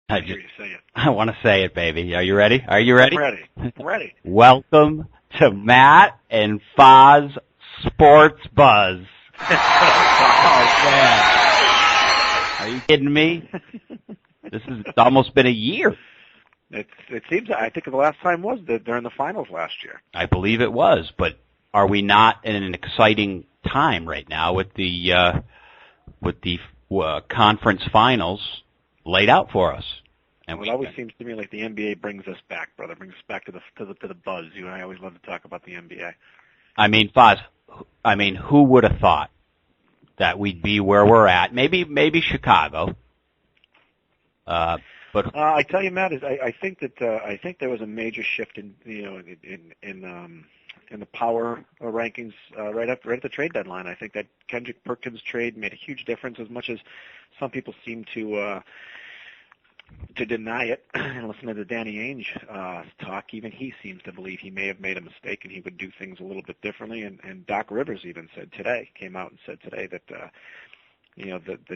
I hear you say it. I want to say it, baby. Are you ready? Are you ready? I'm ready. I'm ready. Welcome to Matt and Faz Sports Buzz. Oh, man. Are you kidding me? It's almost been a year. It seems, I think the last time was during the finals last year. I believe it was, but are we not in an exciting time right now with the conference finals laid out for us? And it always seems to me like the NBA brings us back, brother. Brings us back to the buzz. You and I always love to talk about the NBA. I mean, Faz, who would have thought that we'd be where we're at? Maybe Chicago. But I tell you, Matt, I think there was a major shift in the power rankings right at the trade deadline. I think that Kendrick Perkins trade made a huge difference, as much as some people seem to deny it. And listening to Danny Ainge talk, even he seems to believe he may have made a mistake and he would do things a little bit differently. And Doc Rivers even came out and said today that the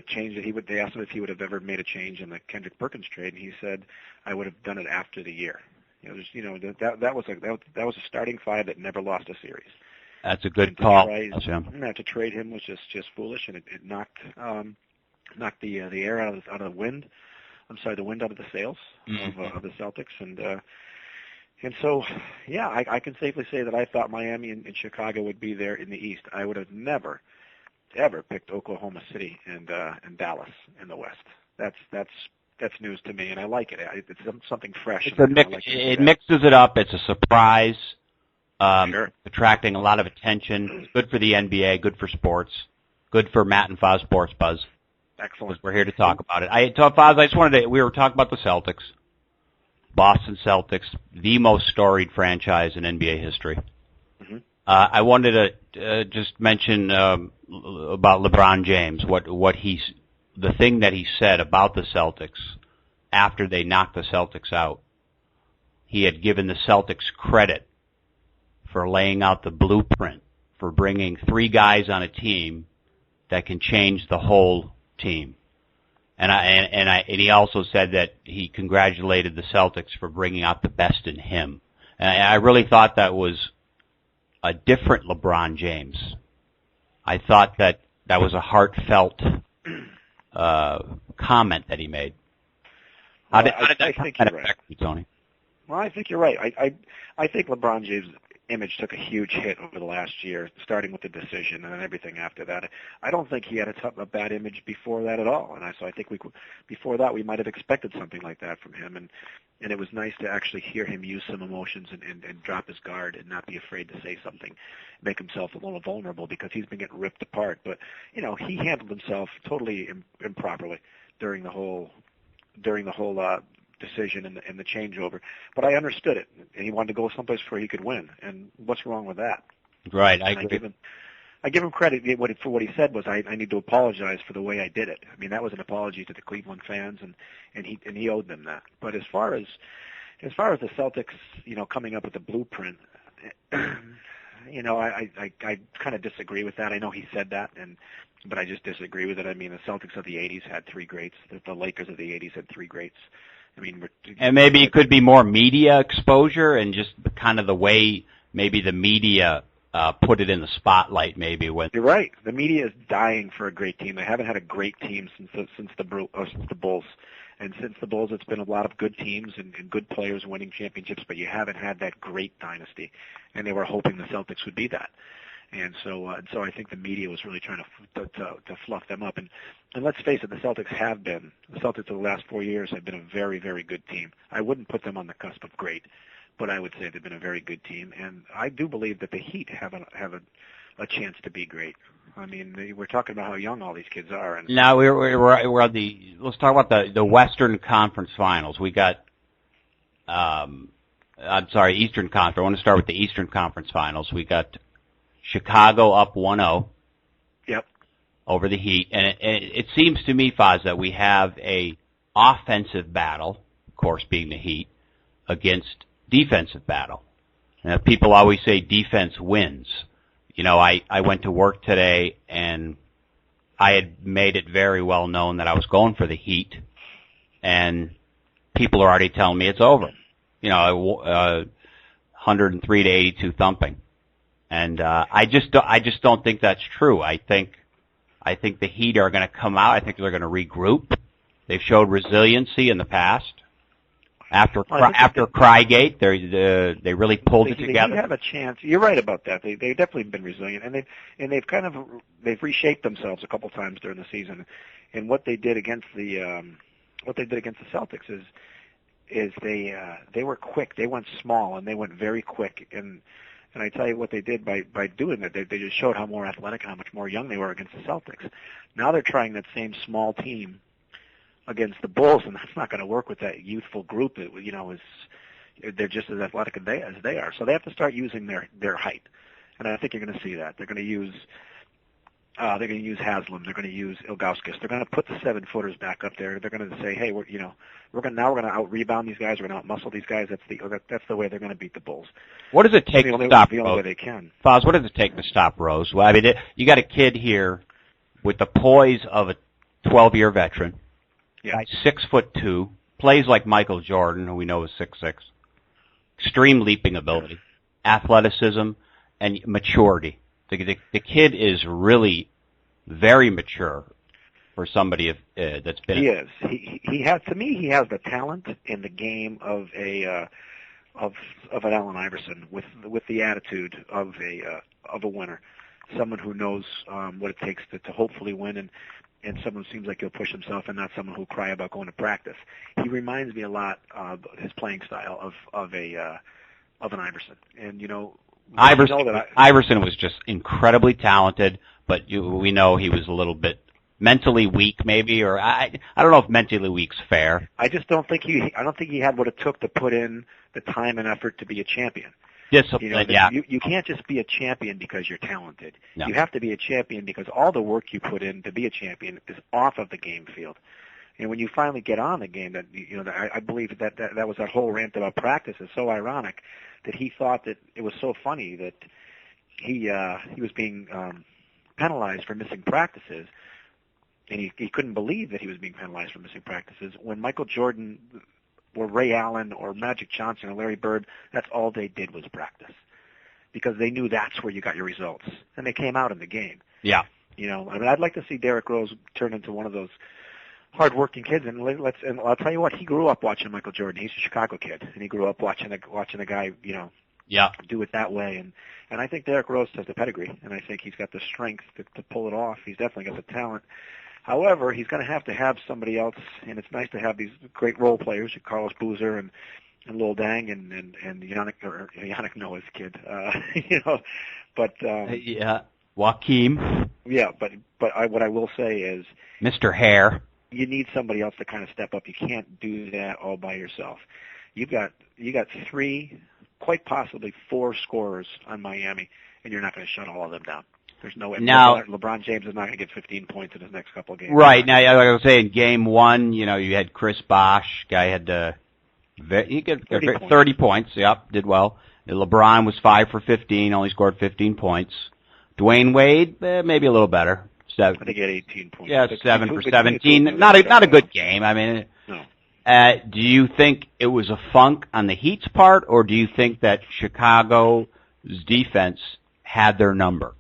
change that they asked him if he would have ever made a change in the Kendrick Perkins trade, and he said, I would have done it after the year. That was a starting five that never lost a series. That's a good call. To trade him was just foolish, and it knocked the air out of the wind. I'm sorry, the wind out of the sails of the Celtics, and so yeah, I can safely say that I thought Miami and Chicago would be there in the East. I would have never ever picked Oklahoma City and Dallas in the West. That's news to me, and I like it. It's something fresh. It mixes it up. It's a surprise, sure. Attracting a lot of attention. It's good for the NBA, good for sports, good for Matt and Faz Sports Buzz. Excellent. We're here to talk about it. Faz, we were talking about the Celtics, Boston Celtics, the most storied franchise in NBA history. Mm-hmm. I wanted to just mention about LeBron James, the thing that he said about the Celtics after they knocked the Celtics out. He had given the Celtics credit for laying out the blueprint for bringing three guys on a team that can change the whole team. And he also said that he congratulated the Celtics for bringing out the best in him. And I really thought that was a different LeBron James. I thought that was a heartfelt comment that he made. How did that affect you, Tony? Well, I think you're right. I think LeBron James' image took a huge hit over the last year, starting with the decision and then everything after that. I don't think he had a bad image before that at all, and so I think before that we might have expected something like that from him, and it was nice to actually hear him use some emotions and drop his guard and not be afraid to say something, make himself a little vulnerable, because he's been getting ripped apart. But he handled himself totally improperly during the whole decision and the changeover. But I understood it, and he wanted to go someplace where he could win. And what's wrong with that? Right, I agree. I give him credit for what he said was I need to apologize for the way I did it. I mean, that was an apology to the Cleveland fans, and he owed them that. But as far as the Celtics, coming up with the blueprint, I kind of disagree with that. I know he said that, but I just disagree with it. I mean, the Celtics of the '80s had three greats. The Lakers of the '80s had three greats. I mean, and maybe it could be more media exposure and just kind of the way maybe the media put it in the spotlight. Maybe when you're right, the media is dying for a great team. They haven't had a great team since the Bulls, and since the Bulls, it's been a lot of good teams and good players winning championships, but you haven't had that great dynasty, and they were hoping the Celtics would be that. And so I think the media was really trying to fluff them up. And let's face it, the Celtics of the last 4 years have been a very, very good team. I wouldn't put them on the cusp of great, but I would say they've been a very good team. And I do believe that the Heat have a chance to be great. I mean, we're talking about how young all these kids are. And now let's talk about the Western Conference Finals. We got Eastern Conference. I want to start with the Eastern Conference Finals. We got Chicago up 1-0. Yep. Over the Heat, and it seems to me, Faz, that we have a offensive battle, of course, being the Heat, against defensive battle. Now, people always say defense wins. I went to work today, and I had made it very well known that I was going for the Heat, and people are already telling me it's over. 103 to 82 thumping, and I just don't think that's true. I think the Heat are going to come out. I think they're going to regroup. They've showed resiliency in the past. After Crygate, they really pulled it together. They have a chance. You're right about that. They've definitely been resilient, and they've reshaped themselves a couple times during the season. And what they did against the Celtics is they were quick. They went small and they went very quick. And I tell you what they did by doing that. They just showed how more athletic and how much more young they were against the Celtics. Now they're trying that same small team against the Bulls, and that's not going to work with that youthful group that they're just as athletic as they are. So they have to start using their height, and I think you're going to see that. They're going to use Haslam. They're going to use Ilgauskas. They're going to put the 7-footers back up there. They're going to say, hey, we're going to out rebound these guys. We're going to out muscle these guys. That's the way they're going to beat the Bulls. What does it take to stop the only way they can? Faz, what does it take to stop Rose? Well, I mean, you got a kid here with the poise of a 12-year veteran. Yeah. 6'2", plays like Michael Jordan, who we know is 6'6", extreme leaping ability, athleticism, and maturity. The kid is really very mature for somebody that's been. He is. He has. To me, he has the talent in the game of an Allen Iverson, with the attitude of a winner, someone who knows what it takes to hopefully win, and someone who seems like he'll push himself and not someone who'll cry about going to practice. He reminds me a lot of his playing style of an Iverson. And Iverson was just incredibly talented, but we know he was a little bit mentally weak, maybe, or I don't know if mentally weak's fair. I just don't think he had what it took to put in the time and effort to be a champion. Discipline, yeah. You can't just be a champion because you're talented. No. You have to be a champion because all the work you put in to be a champion is off of the game field. And when you finally get on the game, I believe that was that whole rant about practice is so ironic that he thought that it was so funny that he was being penalized for missing practices, and he couldn't believe that he was being penalized for missing practices when Michael Jordan or Ray Allen or Magic Johnson or Larry Bird, that's all they did was practice, because they knew that's where you got your results, and they came out in the game. Yeah. I'd like to see Derrick Rose turn into one of those hard-working kids, and I'll tell you what, he grew up watching Michael Jordan. He's a Chicago kid, and he grew up watching a guy, do it that way, and I think Derrick Rose has the pedigree, and I think he's got the strength to pull it off. He's definitely got the talent. However, he's going to have somebody else, and it's nice to have these great role players, Carlos Boozer and Lil Dang and Yannick Noah's kid, but yeah, Joakim. Yeah, but what I will say is, Mr. Hare, you need somebody else to kind of step up. You can't do that all by yourself. You got 3, quite possibly 4 scorers on Miami, and you're not going to shut all of them down. There's no way. Now, LeBron James is not going to get 15 points in his next couple of games. Right. Now, like I was saying, game 1, you had Chris Bosh. Guy had he got 30 points. Yep, did well. LeBron was 5 for 15, only scored 15 points. Dwayne Wade, maybe a little better. I think he had 18 points. Yeah, 7 for 17. Not a good game. I mean, no. Do you think it was a funk on the Heat's part, or do you think that Chicago's defense had their number?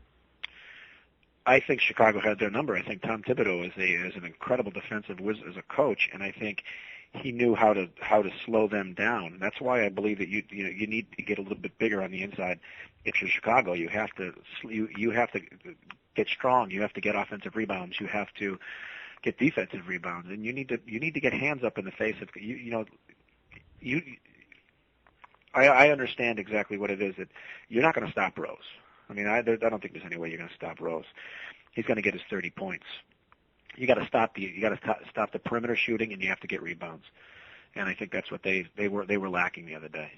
I think Chicago had their number. I think Tom Thibodeau is an incredible defensive wizard as a coach, and I think he knew how to slow them down. That's why I believe that you need to get a little bit bigger on the inside. If you're Chicago, you have to get strong. You have to get offensive rebounds. You have to get defensive rebounds, and you need to get hands up in the face of I understand exactly what it is that you're not going to stop Rose. I mean, I don't think there's any way you're going to stop Rose. He's going to get his 30 points. You got to stop the perimeter shooting, and you have to get rebounds. And I think that's what they were lacking the other day.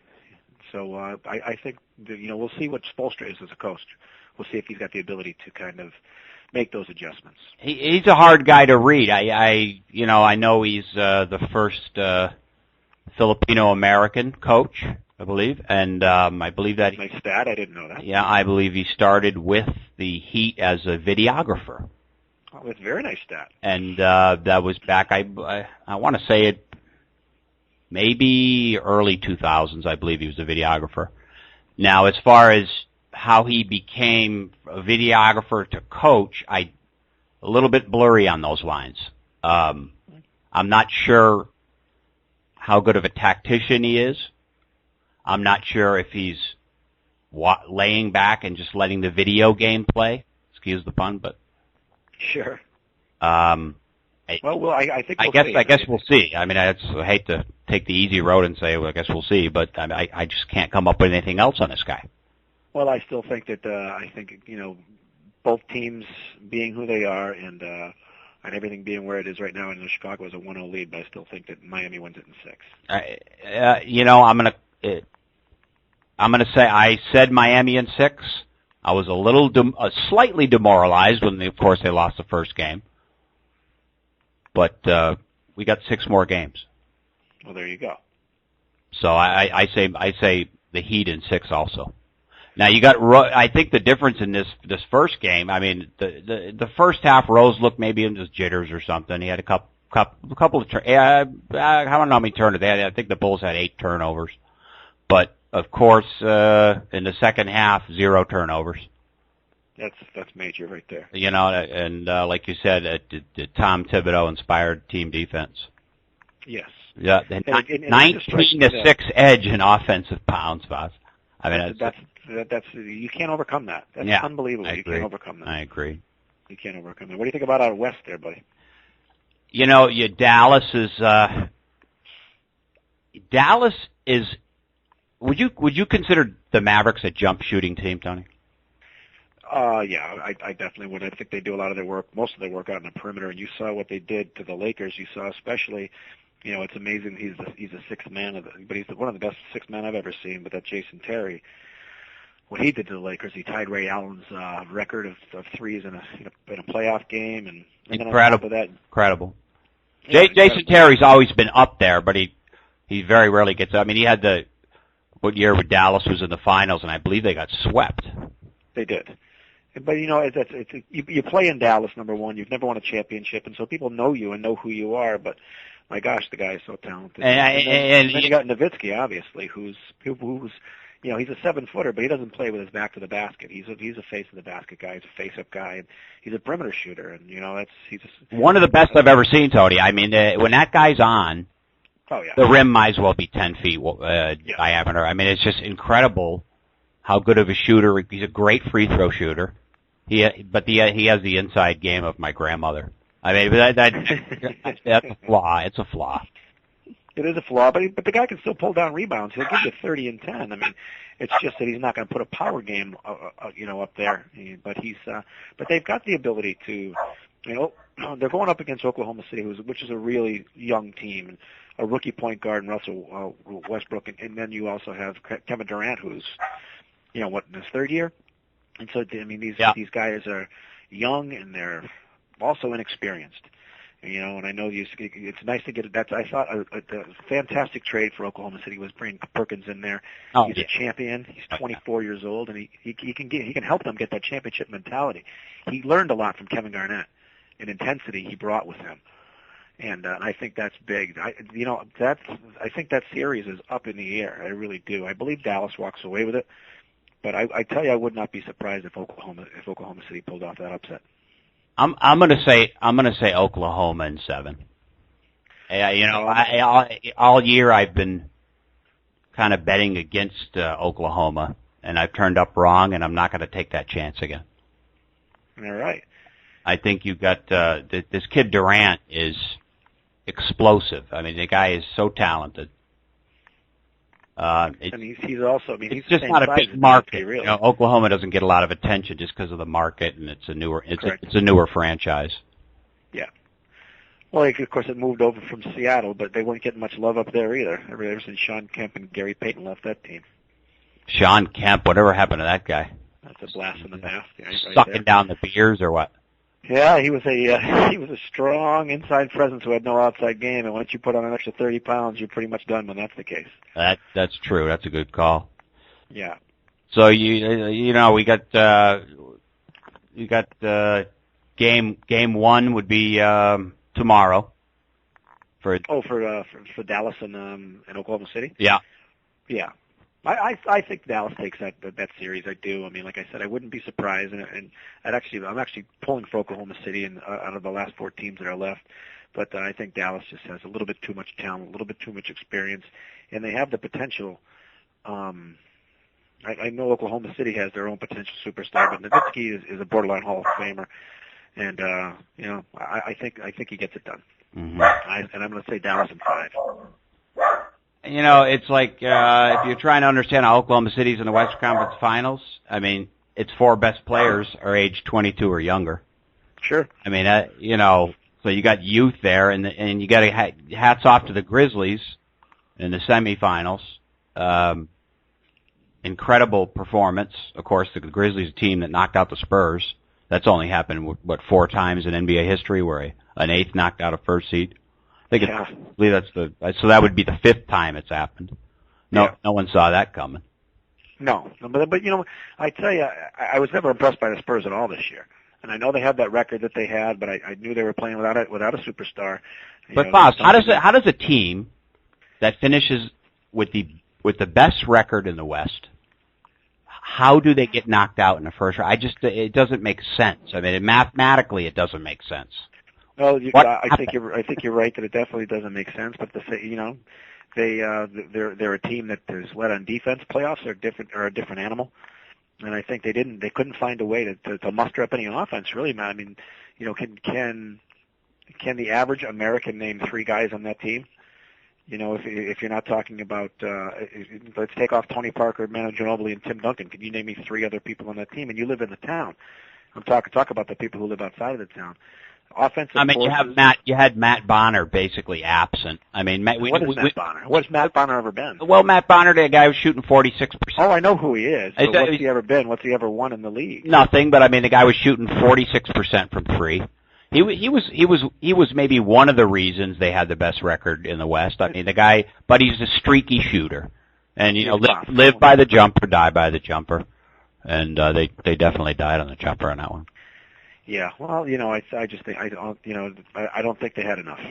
So I think we'll see what Spoelstra is as a coach. We'll see if he's got the ability to kind of make those adjustments. He's a hard guy to read. I know he's the first Filipino American coach, I believe, and I believe that. Nice stat. I didn't know that. Yeah, I believe he started with the Heat as a videographer. Oh, that's a very nice stat. And that was back. I want to say it maybe early 2000s, I believe he was a videographer. Now, as far as how he became a videographer to coach, a little bit blurry on those lines. I'm not sure how good of a tactician he is. I'm not sure if he's laying back and just letting the video game play. Excuse the pun, but sure. I think we'll see. I guess we'll see. I mean, I hate to take the easy road and say, well, I guess we'll see, but I just can't come up with anything else on this guy. Well, I still think that both teams being who they are and everything being where it is right now, and Chicago is a 1-0 lead, but I still think that Miami wins it in 6. I'm gonna say I said Miami in 6. I was slightly demoralized when, of course, they lost the first game. But we got 6 more games. Well, there you go. So I say the Heat in 6 also. Now you got. I think the difference in this first game. I mean, the first half, Rose looked maybe in just jitters or something. He had a couple of I don't know how many turnovers they had. I think the Bulls had 8 turnovers, but of course in the second half, 0 turnovers. That's major right there. And like you said, the Tom Thibodeau inspired team defense. Yes. Yeah, 19-6 edge in offensive pounds, Faz. I mean, that's you can't overcome that. That's unbelievable. You can't overcome that. I agree. You can't overcome that. What do you think about out west there, buddy? Dallas is. Would you consider the Mavericks a jump shooting team, Tony? Yeah, I definitely would. I think they do a lot of their work, most of their work out in the perimeter. And you saw what they did to the Lakers. You saw especially, it's amazing. He's a sixth man, but he's one of the best sixth men I've ever seen. But that Jason Terry, what he did to the Lakers, he tied Ray Allen's record of threes in a playoff game, and incredible. Then on top of that, incredible. Yeah, Jason Terry's always been up there, but he very rarely gets. I mean, he had what year with Dallas was in the finals, and I believe they got swept. They did. But you play in Dallas, number one. You've never won a championship, and so people know you and know who you are. But my gosh, the guy is so talented. And then you got Nowitzki, obviously, who's he's a 7-footer, but he doesn't play with his back to the basket. He's a face of the basket guy. He's a face-up guy, and he's a perimeter shooter. And he's just one of the best I've ever seen, Tony. I mean, when that guy's on, the rim might as well be 10 feet diameter. I mean, it's just incredible how good of a shooter. He's a great free throw shooter. He has the inside game of my grandmother. I mean, that's a flaw. It's a flaw. It is a flaw, but the guy can still pull down rebounds. He'll give you 30 and 10. I mean, it's just that he's not going to put a power game, up there. But they've got the ability to, they're going up against Oklahoma City, which is a really young team, and a rookie point guard, Russell Westbrook, and then you also have Kevin Durant, who's, in his 3rd year. And so, I mean, these guys are young and they're also inexperienced. And I know it's nice to get that. I thought a fantastic trade for Oklahoma City was bringing Perkins in there. He's a champion. He's 24 years old, and he can help them get that championship mentality. He learned a lot from Kevin Garnett, and intensity he brought with him. And I think that's big. I think that series is up in the air. I really do. I believe Dallas walks away with it. But I tell you, I would not be surprised if Oklahoma City pulled off that upset. I'm gonna say Oklahoma in 7. All year I've been kind of betting against Oklahoma, and I've turned up wrong, and I'm not going to take that chance again. All right. I think you got this kid Durant is explosive. I mean, the guy is so talented. And he's also. I mean, he's just the same not a size big as market. Nowitzki, really. Oklahoma doesn't get a lot of attention just because of the market, and it's a newer franchise. Yeah. Well, of course, it moved over from Seattle, but they weren't getting much love up there either. Ever since Sean Kemp and Gary Payton left that team. Sean Kemp, whatever happened to that guy? That's a blast in the past. Sucking down the beers or what? Yeah, he was a strong inside presence who had no outside game, and once you put on an extra 30 pounds, you're pretty much done when that's the case. That's true. That's a good call. Yeah. So we got game 1 would be tomorrow. For Dallas and Oklahoma City. Yeah. Yeah. I think Dallas takes that series. I do. I mean, like I said, I wouldn't be surprised, and I'm actually pulling for Oklahoma City and out of the last 4 teams that are left. But I think Dallas just has a little bit too much talent, a little bit too much experience, and they have the potential. I know Oklahoma City has their own potential superstar, but Nowitzki is a borderline Hall of Famer, and I think he gets it done. Mm-hmm. And I'm going to say Dallas in 5. It's like if you're trying to understand how Oklahoma City's in the Western Conference Finals, I mean, its 4 best players are age 22 or younger. Sure. I mean, so you got youth there, and you got hats off to the Grizzlies in the semifinals. Incredible performance. Of course, the Grizzlies team that knocked out the Spurs. That's only happened 4 times in NBA history, where an 8th knocked out a first seed. I believe so that would be the 5th time it's happened. No one saw that coming. No, but I tell you, I was never impressed by the Spurs at all this year. And I know they had that record that they had, but I knew they were playing without a superstar. But Boss, how does a team that finishes with the best record in the West, how do they get knocked out in the first round? It doesn't make sense. I mean, mathematically, it doesn't make sense. Well, I think you're right that it definitely doesn't make sense. But they're a team that is led on defense. Playoffs are a different animal, and I think they couldn't find a way to muster up any offense. Really, I mean, can the average American name 3 guys on that team? If you're not talking about, let's take off Tony Parker, Manu Ginobili, and Tim Duncan. Can you name me 3 other people on that team? And you live in the town. I'm talk about the people who live outside of the town. Offensive. I mean, you had Matt Bonner basically absent. I mean, Matt Bonner? What's Matt Bonner ever been? Well, Matt Bonner, the guy was shooting 46%. Oh, I know who he is. But what's he ever been? What's he ever won in the league? Nothing. But I mean, the guy was shooting 46% from 3. He was maybe one of the reasons they had the best record in the West. I mean, but he's a streaky shooter, and live by the jumper, die by the jumper, and they definitely died on the jumper on that one. Yeah, well, I just think I don't think they had enough,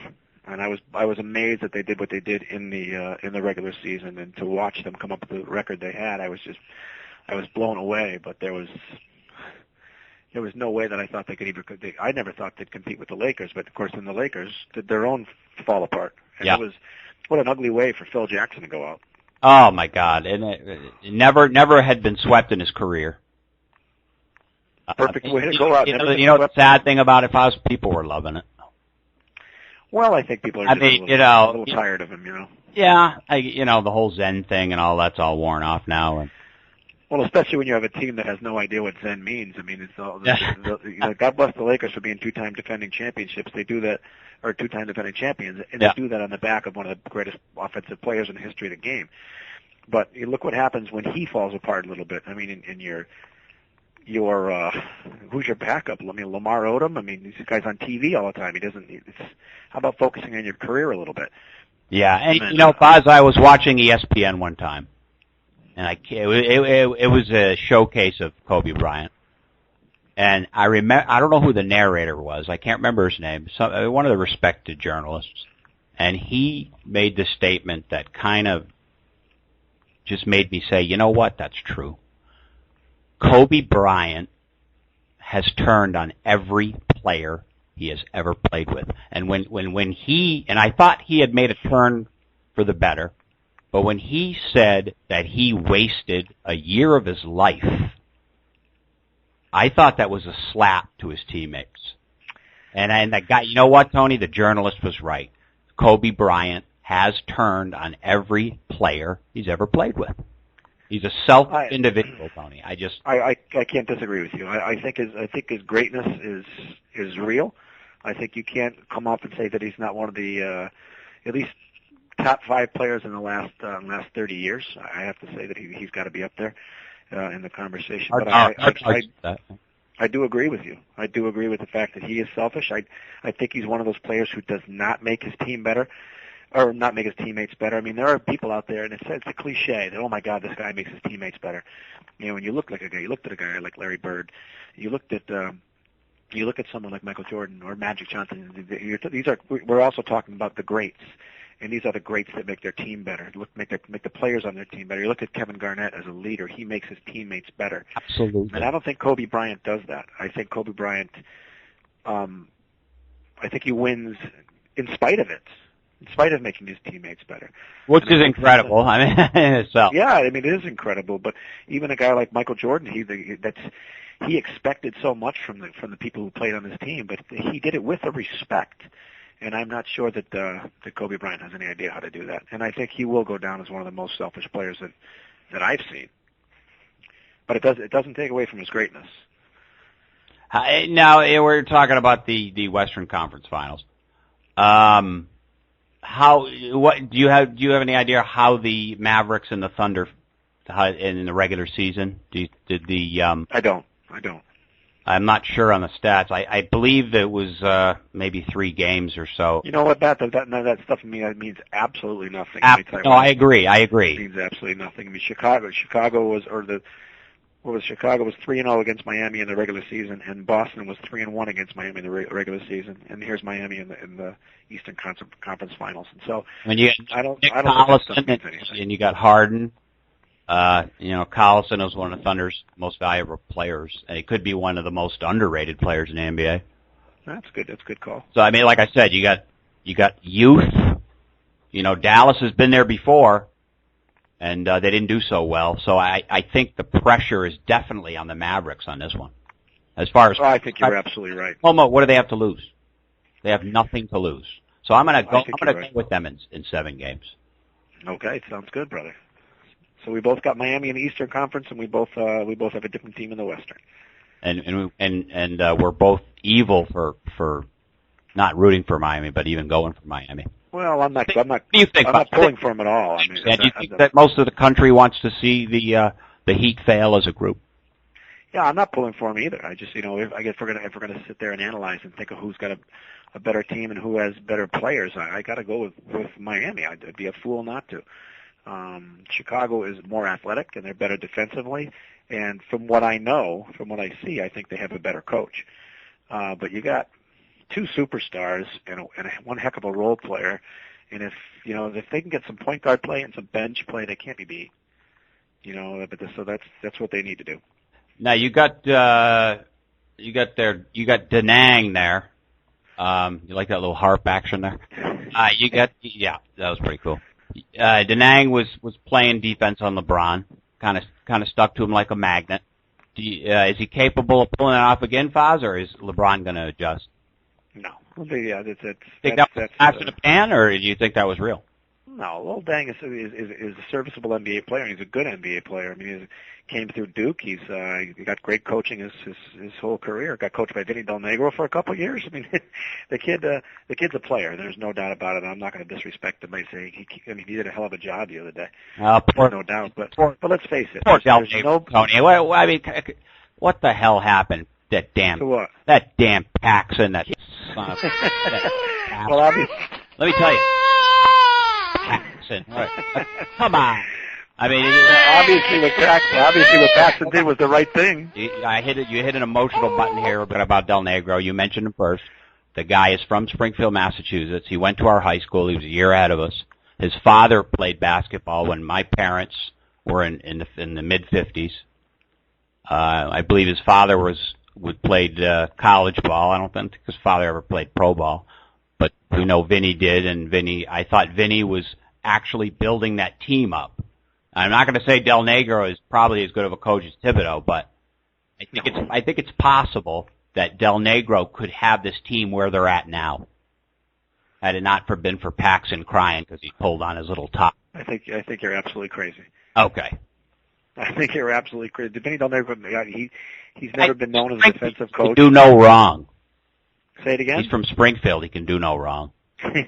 and I was amazed that they did what they did in the regular season, and to watch them come up with the record they had, I was blown away. But there was no way that I thought they could I never thought they'd compete with the Lakers, but of course, then the Lakers did their own fall apart, and It was what an ugly way for Phil Jackson to go out. Oh my God! And it never had been swept in his career. Perfect way to go out. The sad thing about it, people were loving it. Well, I think people are a little tired of him, Yeah, the whole Zen thing and all that's all worn off now. And well, especially when you have a team that has no idea what Zen means. I mean, it's all. God bless the Lakers for being 2-time defending championships. They do that, or 2-time defending champions, and they do that on the back of one of the greatest offensive players in the history of the game. But you look what happens when he falls apart a little bit. I mean, in your who's your backup? I mean, Lamar Odom. I mean, these guys on TV all the time. How about focusing on your career a little bit? Yeah, and Baz, I was watching ESPN one time, and it was a showcase of Kobe Bryant, and I don't know who the narrator was. I can't remember his name. One of the respected journalists, and he made the statement that kind of just made me say, you know what? That's true. Kobe Bryant has turned on every player he has ever played with. And when I thought he had made a turn for the better, but when he said that he wasted a year of his life, I thought that was a slap to his teammates. And that guy, you know what, Tony? The journalist was right. Kobe Bryant has turned on every player he's ever played with. He's a selfish individual, Tony. I can't disagree with you. I think his greatness is real. I think you can't come up and say that he's not one of the at least top 5 players in the last 30 years. I have to say that he's got to be up there in the conversation. But I do agree with you. I do agree with the fact that he is selfish. I think he's one of those players who does not make his team better. Or not make his teammates better. I mean, there are people out there, and it's a cliche that, oh my God, this guy makes his teammates better. When you looked at a guy like Larry Bird, you looked at You look at someone like Michael Jordan or Magic Johnson. We're also talking about the greats, and these are the greats that make their team better. Make the players on their team better. You look at Kevin Garnett as a leader; he makes his teammates better. Absolutely. And I don't think Kobe Bryant does that. I think Kobe Bryant, I think he wins in spite of it, in spite of making his teammates better. Which is incredible. I mean, in itself. Yeah, I mean, it is incredible. But even a guy like Michael Jordan, he expected so much from the people who played on his team, but he did it with a respect. And I'm not sure that Kobe Bryant has any idea how to do that. And I think he will go down as one of the most selfish players that I've seen. But it doesn't take away from his greatness. Now we're talking about the Western Conference Finals. What do you have any idea how the Mavericks and the Thunder in the regular season I don't. I'm not sure on the stats. I believe it was maybe 3 games or so. You know what, Matt? That stuff to me that means absolutely nothing. No, I agree. It means absolutely nothing. I mean, Chicago was 3-0 against Miami in the regular season, and Boston was 3-1 against Miami in the regular season, and here's Miami in the Eastern Conference Finals. And so I don't think that stuff means anything. And you got Harden. Collison is one of the Thunder's most valuable players, and he could be one of the most underrated players in the NBA. That's good. That's a good call. So I mean, like I said, you got youth. Dallas has been there before, and they didn't do so well. So I think the pressure is definitely on the Mavericks on this one. As far as I think you're absolutely right. Well, what do they have to lose? They have nothing to lose. So I'm going to go with them in 7 games. Okay, sounds good, brother. So we both got Miami in the Eastern Conference, and we both have a different team in the Western. And we're both evil for not rooting for Miami, but even going for Miami. Well, I'm not What do you think? I'm not pulling for them at all. I mean, do you think that most of the country wants to see the Heat fail as a group? Yeah, I'm not pulling for them either. I just, if we're gonna sit there and analyze and think of who's got a better team and who has better players, I got to go with Miami. I'd be a fool not to. Chicago is more athletic and they're better defensively, and from what I see, I think they have a better coach. But you got 2 superstars and one heck of a role player, and if they can get some point guard play and some bench play, they can't be beat. So that's what they need to do. Now you got Danang there. You like that little harp action there? That was pretty cool. Danang was playing defense on LeBron, kind of stuck to him like a magnet. Is he capable of pulling it off again, Faz, or is LeBron going to adjust? No. Yeah, think that was a flash in the pan, or do you think that was real? No, Lil Dang is a serviceable NBA player, and he's a good NBA player. I mean, he came through Duke. He got great coaching his whole career. Got coached by Vinny Del Negro for a couple of years. I mean, the kid's a player. There's no doubt about it. I'm not going to disrespect him by saying he did a hell of a job the other day. No doubt. But let's face it. Poor Del Negro, Tony. I mean, what the hell happened? That damn Paxson. That son of. Well, obviously. Let me tell you. Paxson. Come on. I mean, obviously what Paxson did was the right thing. You hit an emotional button here about Del Negro. You mentioned him first. The guy is from Springfield, Massachusetts. He went to our high school. He was a year ahead of us. His father played basketball when my parents were in the mid 50s. I believe his father played college ball. I don't think his father ever played pro ball, but we know Vinny did. And I thought Vinny was actually building that team up. I'm not going to say Del Negro is probably as good of a coach as Thibodeau, but I think it's possible that Del Negro could have this team where they're at now, had it not been for Paxson crying because he pulled on his little top. I think you're absolutely crazy. Okay. I think you're absolutely crazy. Vinny Del Negro, he's never been known as a defensive coach. He can do no wrong. Say it again? He's from Springfield. He can do no wrong. I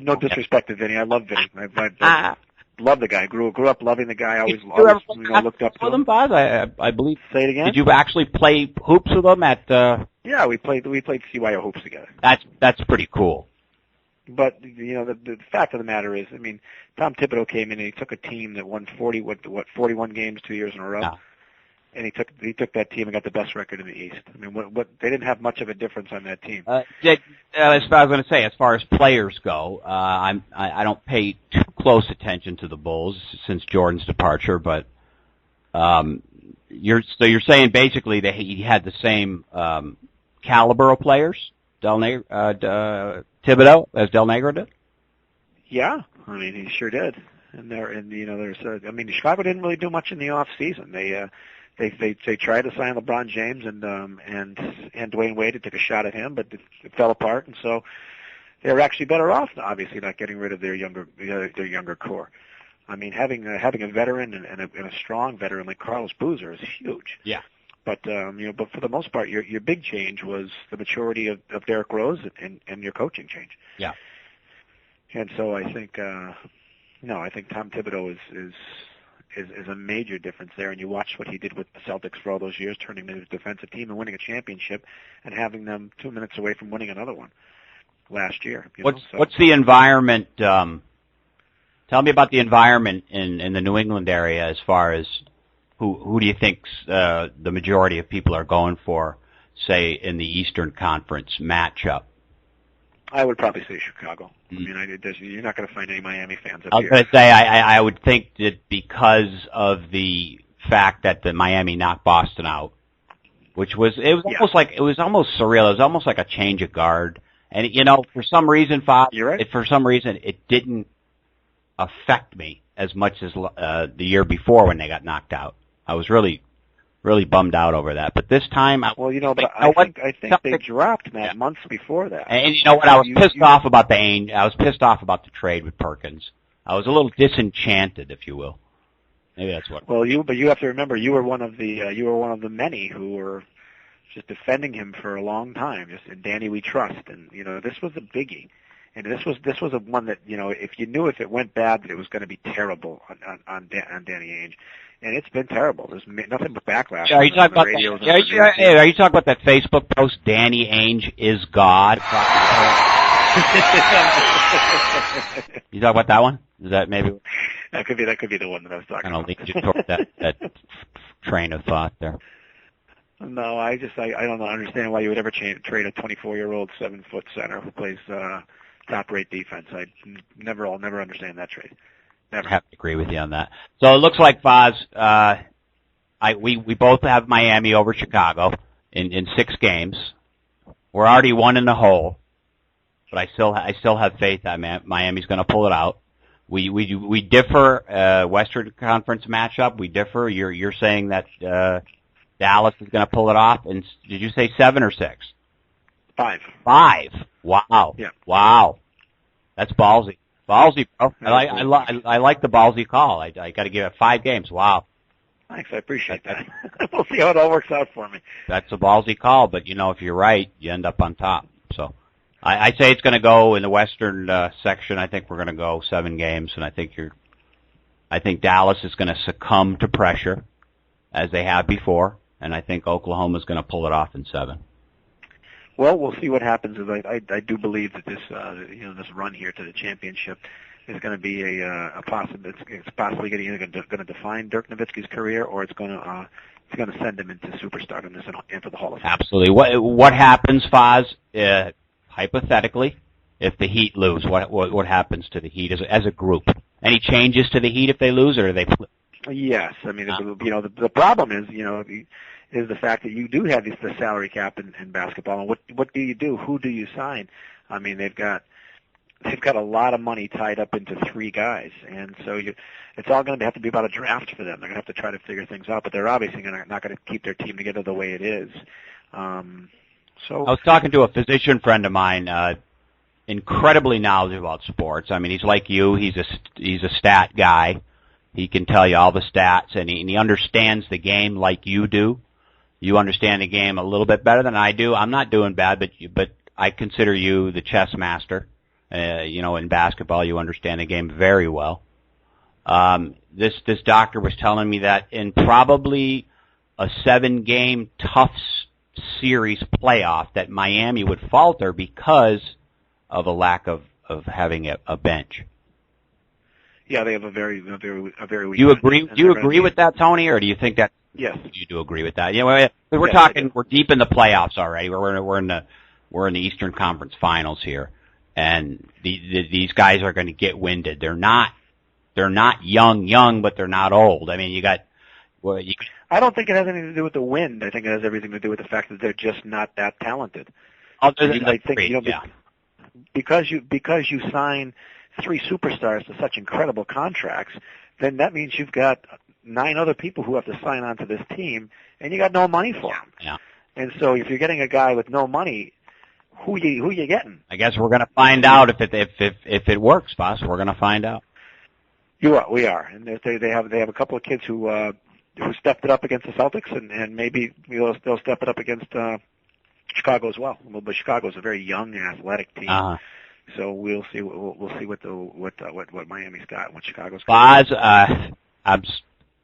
no disrespect to Vinny. I love Vinny. I love the guy. Grew up loving the guy. Always looked up to him. I believe. Say it again. Did you actually play hoops with him at? Yeah, we played CYO hoops together. That's pretty cool. But the fact of the matter is, I mean, Tom Thibodeau came in and he took a team that won 41 games 2 years in a row. Yeah. and he took that team and got the best record in the East. I mean, what they didn't have much of a difference on that team. As I was going to say, as far as players go, I don't pay too close attention to the Bulls since Jordan's departure, but you're saying basically that he had the same caliber of players, Thibodeau, as Del Negro did. Yeah, I mean he sure did. And Chicago didn't really do much in the off season. They tried to sign LeBron James and Dwayne Wade to take a shot at him, but it fell apart, and so they were actually better off, obviously, not getting rid of their younger core. I mean, having a veteran and a strong veteran like Carlos Boozer is huge. Yeah. But but for the most part, your big change was the maturity of Derrick Rose and your coaching change. Yeah. And so I think I think Tom Thibodeau is a major difference there. And you watch what he did with the Celtics for all those years, turning them into a defensive team and winning a championship, and having them 2 minutes away from winning another one last year. What's the environment? Tell me about the environment in the New England area as far as who do you think the majority of people are going for, say, in the Eastern Conference matchup? I would probably say Chicago. I mean, you're not going to find any Miami fans up here. I was going to say, I would think that because of the fact that the Miami knocked Boston out, almost like, it was almost surreal. It was almost like a change of guard. And, for some reason, You're right. for some reason, it didn't affect me as much as the year before when they got knocked out. I was really bummed out over that. But this time, I think they dropped that months before that. And you know what? I was pissed off about the trade with Perkins. I was a little disenchanted, if you will. Maybe that's what. Well, but you have to remember, you were one of the many who were just defending him for a long time. Just Danny, we trust, and this was a biggie. And this was a one that if you knew if it went bad that it was going to be terrible on Danny Ainge, and it's been terrible. There's nothing but backlash. Are you talking about that? Are you talking about that Facebook post? Danny Ainge is God. You talking about that one? Is that maybe? That could be the one that I was talking about. I don't think you took that train of thought there. No, I don't understand why you would ever trade a 24-year-old 7-foot center who plays top-rate defense. I'll never understand that trade. Never. I have to agree with you on that. So it looks like, Faz, we both have Miami over Chicago in 6 games. We're already 1 in the hole, but I still have faith that Miami's going to pull it out. We differ. Western Conference matchup, we differ. You're saying that Dallas is going to pull it off. And did you say 7 or 6? 5. 5. Wow. Yeah. Wow. That's ballsy. Ballsy, bro. I like the ballsy call. I got to give it 5 games. Wow. Thanks. I appreciate that. We'll see how it all works out for me. That's a ballsy call, but if you're right, you end up on top. So I say it's going to go in the Western section. I think we're going to go 7 games, and I think Dallas is going to succumb to pressure as they have before, and I think Oklahoma's going to pull it off in 7. Well, we'll see what happens. I do believe that this this run here to the championship is going to be a possible. It's possibly going to define Dirk Nowitzki's career, or it's going to send him into superstardom and into the Hall of Fame. Absolutely. What happens, Faz? Hypothetically, if the Heat lose, what happens to the Heat as a group? Any changes to the Heat if they lose, or do they flip? Yes, I mean the problem is is the fact that you do have the salary cap in basketball, and what do you do? Who do you sign? I mean, they've got a lot of money tied up into 3 guys, and so it's all going to have to be about a draft for them. They're going to have to try to figure things out, but they're obviously not going to keep their team together the way it is. So I was talking to a physician friend of mine, incredibly knowledgeable about sports. I mean, he's like you. He's a stat guy. He can tell you all the stats, and he understands the game like you do. You understand the game a little bit better than I do. I'm not doing bad, but I consider you the chess master. In basketball, you understand the game very well. This doctor was telling me that in probably a 7-game tough series playoff, that Miami would falter because of a lack of having a bench. Yeah, they have a very weak. Do you agree with that, Tony, or do you think that Yes. You do agree with that? Yeah, we're talking. We're deep in the playoffs already. We're in the Eastern Conference Finals here, and these guys are going to get winded. They're not young, but they're not old. I mean, I don't think it has anything to do with the wind. I think it has everything to do with the fact that they're just not that talented. Other than because you sign 3 superstars to such incredible contracts, then that means you've got 9 other people who have to sign on to this team, and you got no money for them. Yeah. And so if you're getting a guy with no money, who you getting? I guess we're going to find out if it works, boss. We're going to find out. We are, and they have a couple of kids who stepped it up against the Celtics, and maybe they'll step it up against Chicago as well. But Chicago's a very young, athletic team. Uh-huh. So we'll see. We'll see what Miami's got, what Chicago's got. Boz,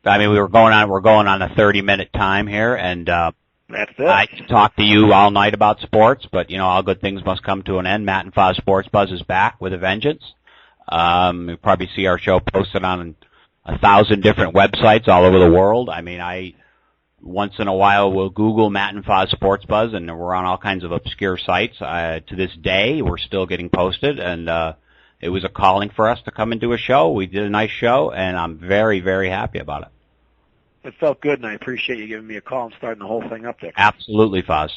we're going on a 30-minute time here, and that's it. I can talk to you all night about sports, but all good things must come to an end. Matt and Faz Sports Buzz is back with a vengeance. You'll probably see our show posted on 1,000 different websites all over the world. I once in a while will Google Matt and Faz Sports Buzz, and we're on all kinds of obscure sites. To this day, we're still getting posted, and it was a calling for us to come and do a show. We did a nice show, and I'm very, very happy about it. It felt good, and I appreciate you giving me a call and starting the whole thing up there. Absolutely, Faz.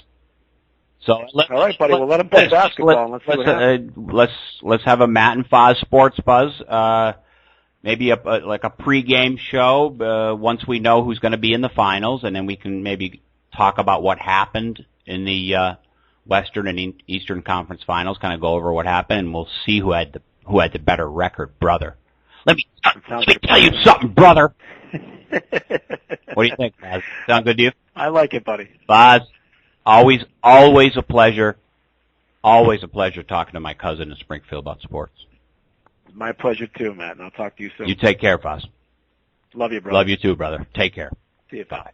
So all right, buddy. Well, let them play basketball. Let's see what happens. Let's have a Matt and Faz Sports Buzz. Maybe like a pregame show once we know who's going to be in the finals, and then we can maybe talk about what happened in the Western and Eastern Conference Finals. Kind of go over what happened, and we'll see who had the better record, brother. Let me tell you something, brother. What do you think, Baz? Sound good to you? I like it, buddy. Baz, always a pleasure. Always a pleasure talking to my cousin in Springfield about sports. My pleasure too, Matt, and I'll talk to you soon. You take care, Baz. Love you, brother. Love you too, brother. Take care. See you. Bye.